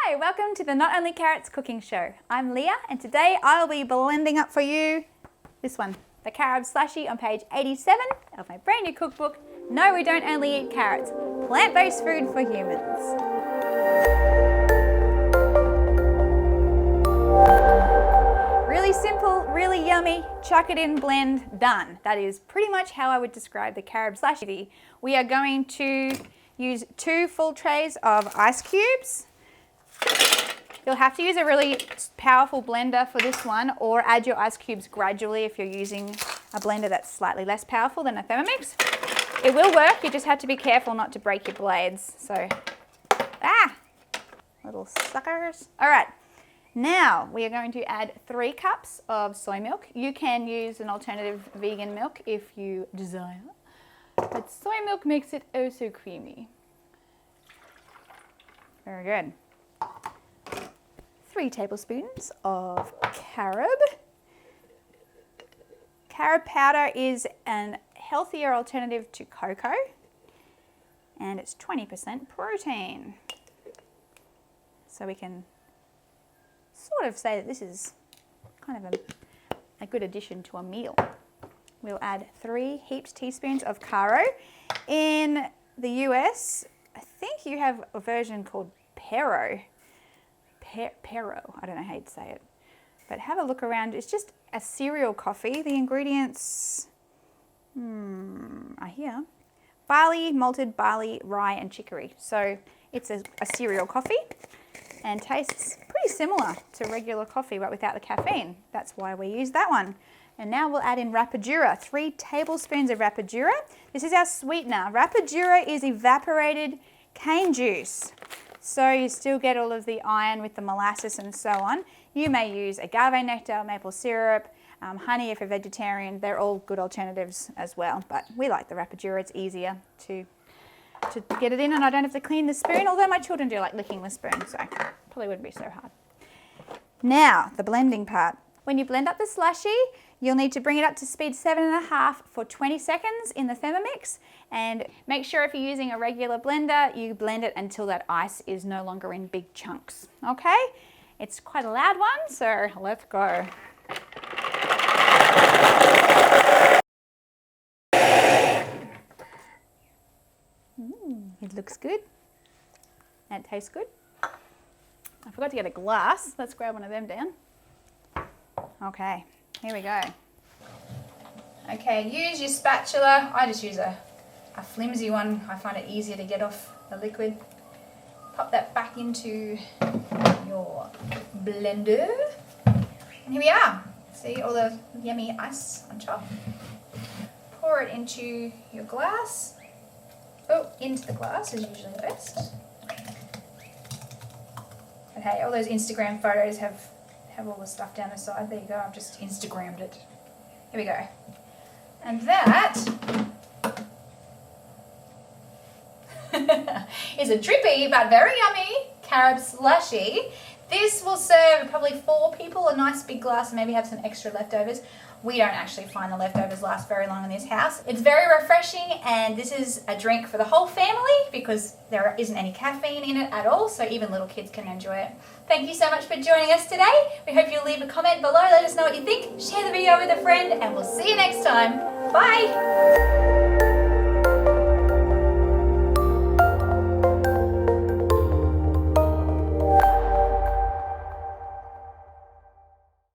Hi, welcome to the Not Only Carrots cooking show. I'm Leah and today I'll be blending up for you this one, the Carob Slushie on page 87 of my brand new cookbook, No We Don't Only Eat Carrots, Plant-Based Food for Humans. Really simple, really yummy, chuck it in, blend, done. That is pretty much how I would describe the Carob Slushie. We are going to use 2 full trays of ice cubes. You'll have to use a really powerful blender for this one, or add your ice cubes gradually if you're using a blender that's slightly less powerful than a Thermomix. It will work, you just have to be careful not to break your blades. So, little suckers. All right, now we are going to add 3 cups of soy milk. You can use an alternative vegan milk if you desire, but soy milk makes it oh so creamy. Very good. 3 tablespoons of carob. Carob powder is a healthier alternative to cocoa, and it's 20% protein. So we can sort of say that this is kind of a good addition to a meal. We'll add 3 heaped teaspoons of cairo. In the US, I think you have a version called Pero. I don't know how you'd say it, but have a look around. It's just a cereal coffee. The ingredients are here: barley, malted barley, rye, and chicory. So it's a cereal coffee and tastes pretty similar to regular coffee, but without the caffeine. That's why we use that one. And now we'll add in rapadura, 3 tablespoons of rapadura. This is our sweetener. Rapadura is evaporated cane juice. So you still get all of the iron with the molasses and so on. You may use agave nectar, maple syrup, honey if you're vegetarian. They're all good alternatives as well. But we like the rapadura. It's easier to get it in, and I don't have to clean the spoon, although my children do like licking the spoon, so probably wouldn't be so hard. Now, the blending part. When you blend up the slushie, you'll need to bring it up to speed 7.5 for 20 seconds in the Thermomix, and make sure if you're using a regular blender, you blend it until that ice is no longer in big chunks, okay? It's quite a loud one, so let's go. It looks good, and it tastes good. I forgot to get a glass. Let's grab one of them down. Okay, here we go. Okay, use your spatula. I just use a flimsy one. I find it easier to get off the liquid. Pop that back into your blender. And here we are. See all the yummy ice on top. Pour it into your glass. Oh, into the glass is usually the best. But hey, all those Instagram photos have all the stuff down the side. There you go, I've just Instagrammed it. Here we go. And that is a drippy but very yummy carob slushie. This will serve probably 4 people, a nice big glass, and maybe have some extra leftovers. We don't actually find the leftovers last very long in this house. It's very refreshing, and this is a drink for the whole family because there isn't any caffeine in it at all, so even little kids can enjoy it. Thank you so much for joining us today. We hope you'll leave a comment below, let us know what you think, share the video with a friend, and we'll see you next time. Bye!